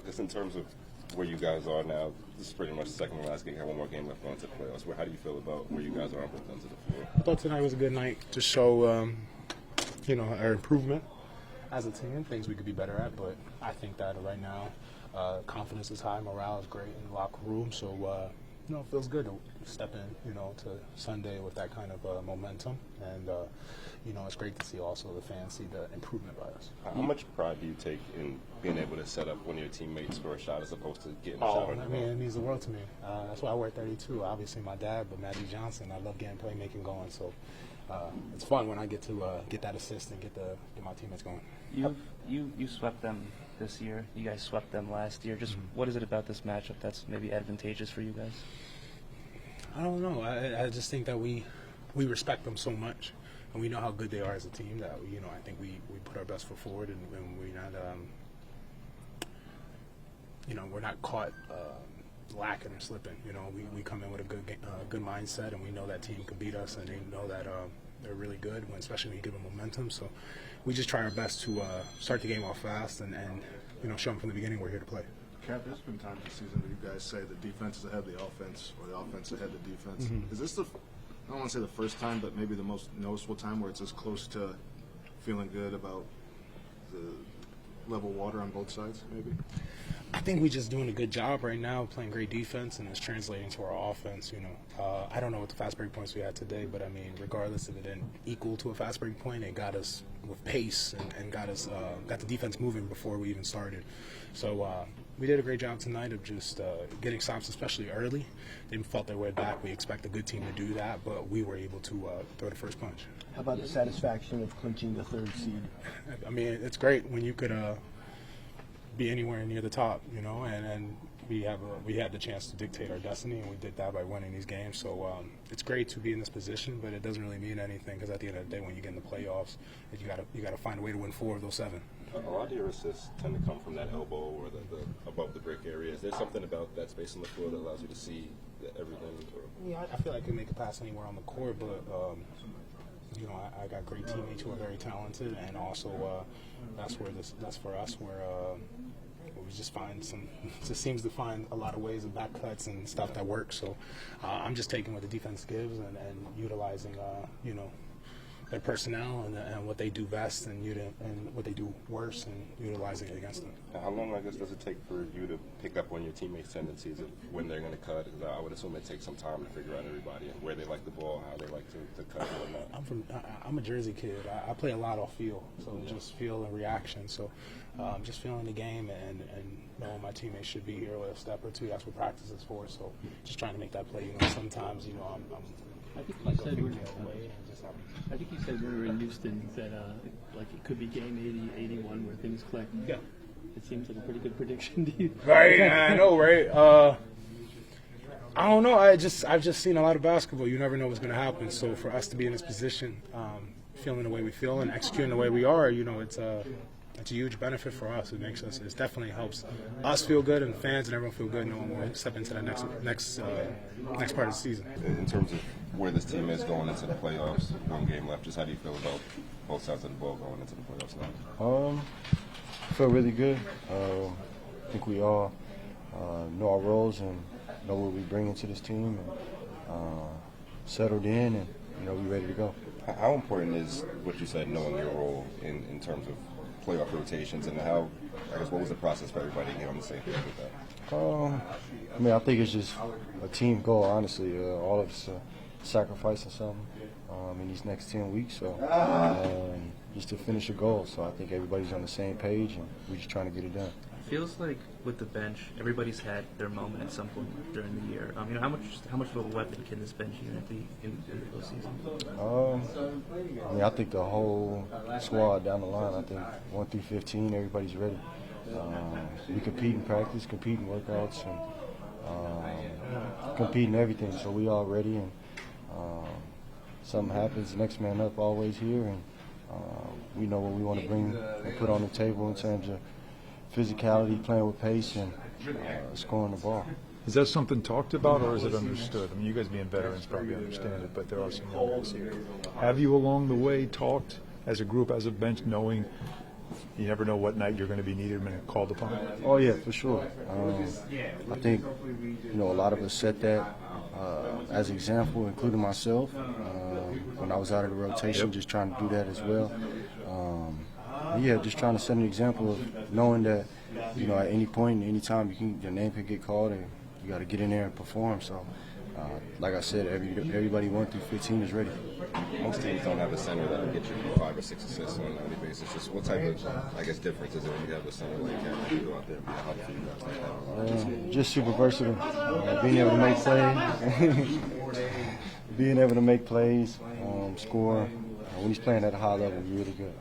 Just in terms of where you guys are now, this is pretty much the second to last game. You have one more game left going to the playoffs. How do you feel about where you guys are on both ends of the floor? I thought tonight was a good night to show, our improvement as a team, things we could be better at. But I think that right now, confidence is high, morale is great in the locker room. So, it feels good to step in, to Sunday with that kind of momentum. And, it's great to see also the fans see the improvement by us. How much pride do you take in being able to set up when your teammates score a shot as opposed to getting a shot on your own? It means the world to me. That's why I wear 32. Obviously, my dad, but Magic Johnson, I love getting playmaking going. So it's fun when I get to get that assist and get my teammates going. You swept them this year. You guys swept them last year. Just what is it about this matchup that's maybe advantageous for you guys? I don't know. I just think that we respect them so much, and we know how good they are as a team that I think we put our best foot forward, and we're not we're not caught lacking or slipping. We come in with a good mindset, and we know that team can beat us, and they know that they're really good, especially when you give them momentum. So we just try our best to start the game off fast and show them from the beginning we're here to play. Cap, there's been times this season where you guys say the defense is ahead of the offense or the offense ahead of the defense. Mm-hmm. Is this I don't want to say the first time, but maybe the most noticeable time where it's as close to feeling good about the level water on both sides, maybe? I think we're just doing a good job right now, playing great defense, and it's translating to our offense. I don't know what the fast break points we had today, but regardless if it didn't equal to a fast break point, it got us with pace and got the defense moving before we even started. So we did a great job tonight of just getting stops, especially early. They fought their way back. We expect a good team to do that, but we were able to throw the first punch. How about the satisfaction of clinching the third seed? It's great when you could be anywhere near the top, and we had the chance to dictate our destiny, and we did that by winning these games. So it's great to be in this position, but it doesn't really mean anything because at the end of the day, when you get in the playoffs, you got to find a way to win 4 of those 7. A lot of your assists tend to come from that elbow or the above the brick area. Is there something about that space on the floor that allows you to see everything? Yeah, I feel like I can make a pass anywhere on the court, but I got great teammates who are very talented, and also that's for us where we just seems to find a lot of ways of back cuts and stuff that works. So I'm just taking what the defense gives and utilizing their personnel and what they do best and what they do worse and utilizing it against them. How long, does it take for you to pick up on your teammates' tendencies of when they're going to cut? Because I would assume it takes some time to figure out everybody and where they like the ball, how they like to cut and whatnot. I'm a Jersey kid. I play a lot off feel, so just feel and reaction. So just feeling the game and knowing my teammates should be here with a step or two. That's what practice is for. So just trying to make that play. Sometimes I think you said when we were in Houston that it could be game 80, 81 where things click. Yeah. It seems like a pretty good prediction to you. Right, I know, right? I don't know. I've just seen a lot of basketball. You never know what's going to happen. So for us to be in this position, feeling the way we feel and executing the way we are, it's a huge benefit for us. It definitely helps us feel good and fans and everyone feel good knowing we'll step into the next part of the season. In terms of where this team is going into the playoffs, 1 game left, just how do you feel about both sides of the ball going into the playoffs now? I feel really good. I think we all know our roles and know what we bring into this team and settled in and we're ready to go. How important is what you said, knowing your role in terms of playoff rotations, and what was the process for everybody to get on the same page with that? I think it's just a team goal, honestly. All of us sacrificing something in these next 10 weeks, so just to finish a goal. So I think everybody's on the same page, and we're just trying to get it done. It feels like with the bench, everybody's had their moment at some point during the year. How much of a weapon can this bench unit be in the postseason? I think the whole squad down the line. I think 1 through 15, everybody's ready. We compete in practice, compete in workouts, and compete in everything. So we all ready, and something happens, next man up always here, and we know what we want to bring and put on the table in terms of physicality, playing with pace, and scoring the ball. Is that something talked about, or is it understood? You guys being veterans probably understand it, but there are some young guys here. Have you along the way talked as a group, as a bench, knowing You never know what night you're going to be needed and called upon. Oh yeah, for sure. I think a lot of us set that as an example, including myself, when I was out of the rotation, just trying to do that as well. Yeah, just trying to set an example of knowing that at any point, any time, your name can get called, and you got to get in there and perform. So, like I said, everybody 1 through 15 is ready. Most teams don't have a center that will get you 5 or 6 assists on a nightly basis. Just what type of, difference is it when you have a center like that to go out there and be a help for you guys like that? Just super versatile. Being able to make plays, being able to make plays, score. When he's playing at a high level, you're really good.